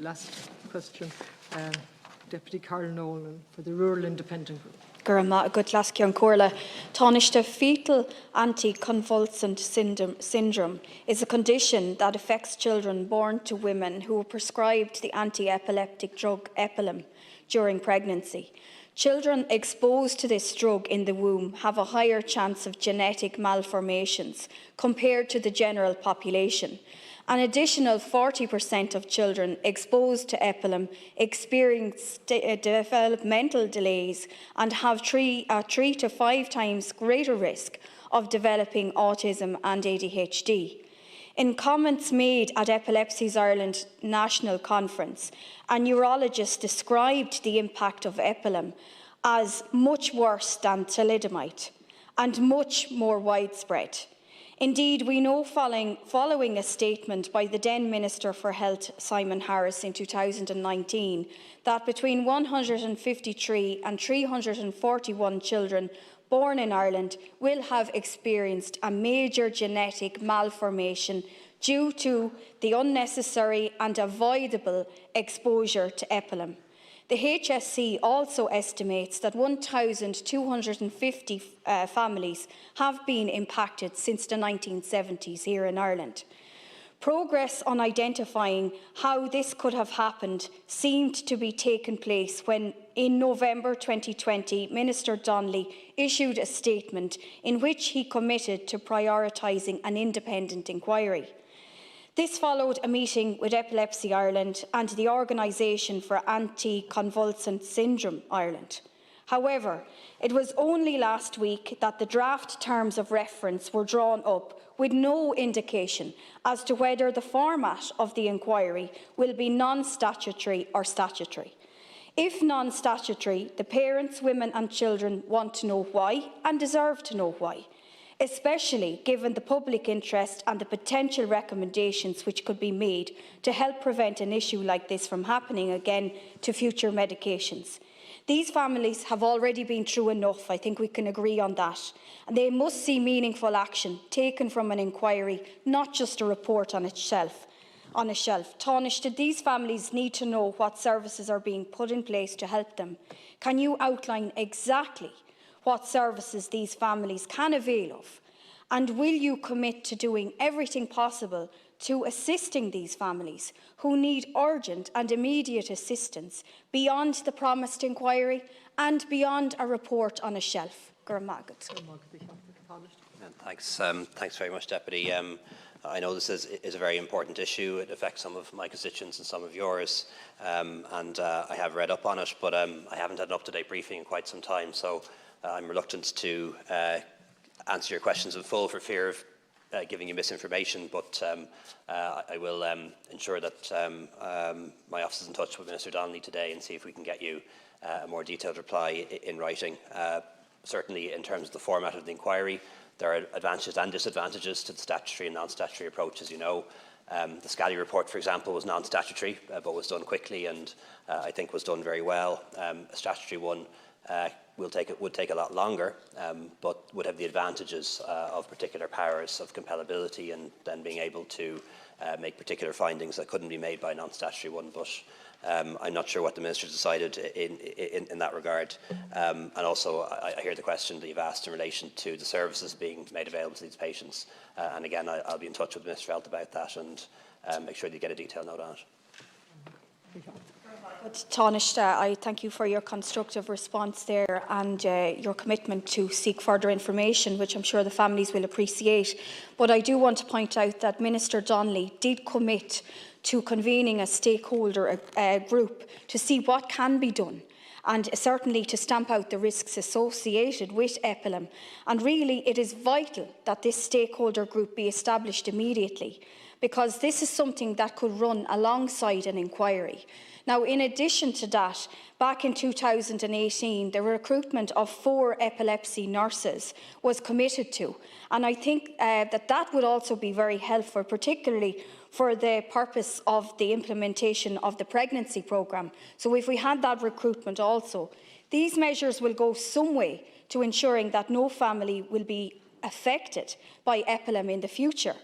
Last question, Deputy Carl Nolan for the Rural Independent Group. Good last Corla. Tánaiste fetal anticonvulsant syndrome is a condition that affects children born to women who are prescribed the anti-epileptic drug Epilim during pregnancy. Children exposed to this drug in the womb have a higher chance of genetic malformations compared to the general population. An additional 40% of children exposed to Epilim experience developmental delays and have 3 to 5 times greater risk of developing autism and ADHD. In comments made at Epilepsies Ireland National Conference, a neurologist described the impact of Epilim as much worse than thalidomide and much more widespread. Indeed, we know following a statement by the then Minister for Health, Simon Harris, in 2019, that between 153 and 341 children born in Ireland will have experienced a major genetic malformation due to the unnecessary and avoidable exposure to Epilim. The HSC also estimates that 1,250 families have been impacted since the 1970s here in Ireland. Progress on identifying how this could have happened seemed to be taking place when, in November 2020, Minister Donnelly issued a statement in which he committed to prioritising an independent inquiry. This followed a meeting with Epilepsy Ireland and the Organisation for Anti-Convulsant Syndrome Ireland. However, it was only last week that the draft terms of reference were drawn up with no indication as to whether the format of the inquiry will be non-statutory or statutory. If non-statutory, the parents, women and children want to know why and deserve to know why, especially given the public interest and the potential recommendations which could be made to help prevent an issue like this from happening again to future medications. These families have already been through enough, I think we can agree on that, and they must see meaningful action taken from an inquiry, not just a report on a shelf. Tánaiste, these families need to know what services are being put in place to help them. Can you outline exactly what services these families can avail of? And will you commit to doing everything possible to assisting these families who need urgent and immediate assistance beyond the promised inquiry and beyond a report on a shelf? Thanks very much, Deputy. I know this is a very important issue. It affects some of my constituents and some of yours, and I have read up on it, but I haven't had an up-to-date briefing in quite some time, so I'm reluctant to answer your questions in full for fear of giving you misinformation, but I will ensure that my office is in touch with Minister Donnelly today and see if we can get you a more detailed reply in writing. Certainly, in terms of the format of the inquiry, there are advantages and disadvantages to the statutory and non-statutory approach, as you know. The Scally report, for example, was non-statutory, but was done quickly and I think was done very well. A statutory one would take a lot longer, but would have the advantages of particular powers of compellability and then being able to make particular findings that couldn't be made by a non-statutory one. But I'm not sure what the Minister decided in that regard. And also, I hear the question that you've asked in relation to the services being made available to these patients. And again, I'll be in touch with the Minister for Health about that and make sure that you get a detailed note on it. Tánaiste, I thank you for your constructive response there and your commitment to seek further information, which I'm sure the families will appreciate. But I do want to point out that Minister Donnelly did commit to convening a stakeholder group to see what can be done and certainly to stamp out the risks associated with Epilim. And really, it is vital that this stakeholder group be established immediately, because this is something that could run alongside an inquiry. Now, in addition to that, back in 2018, the recruitment of 4 epilepsy nurses was committed to. And I think that would also be very helpful, particularly for the purpose of the implementation of the pregnancy programme. So if we had that recruitment also, these measures will go some way to ensuring that no family will be affected by Epilim in the future.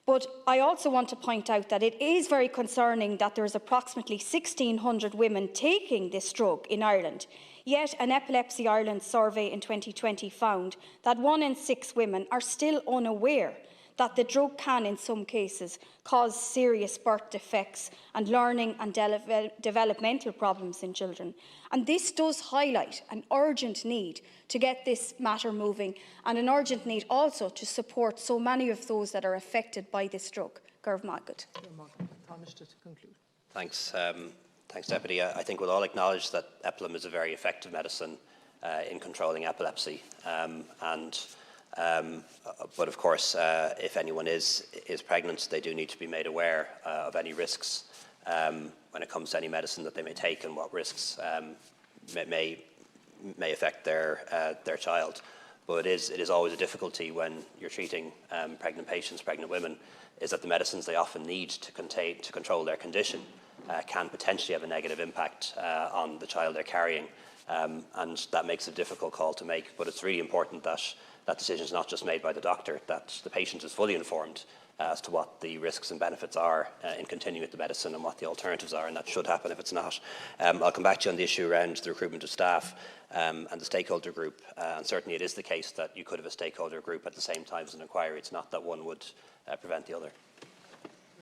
But I also want to point out that it is very concerning that there is approximately 1,600 women taking this drug in Ireland. Yet an Epilepsy Ireland survey in 2020 found that 1 in 6 women are still unaware that the drug can, in some cases, cause serious birth defects and learning and developmental problems in children. And this does highlight an urgent need to get this matter moving, and an urgent need also to support so many of those that are affected by this drug. Garv Magad. Tánaiste to conclude. Thanks, thanks, Deputy. I think we'll all acknowledge that Epilim is a very effective medicine in controlling epilepsy, but of course, if anyone is pregnant, they do need to be made aware of any risks when it comes to any medicine that they may take, and what risks may affect their child. But it is always a difficulty when you're treating pregnant patients, pregnant women, is that the medicines they often need to control their condition can potentially have a negative impact on the child they're carrying, and that makes it a difficult call to make. But it's really important that that decision is not just made by the doctor, that the patient is fully informed as to what the risks and benefits are in continuing with the medicine and what the alternatives are, and that should happen if it's not. I'll come back to you on the issue around the recruitment of staff and the stakeholder group, and certainly it is the case that you could have a stakeholder group at the same time as an inquiry. It's not that one would prevent the other.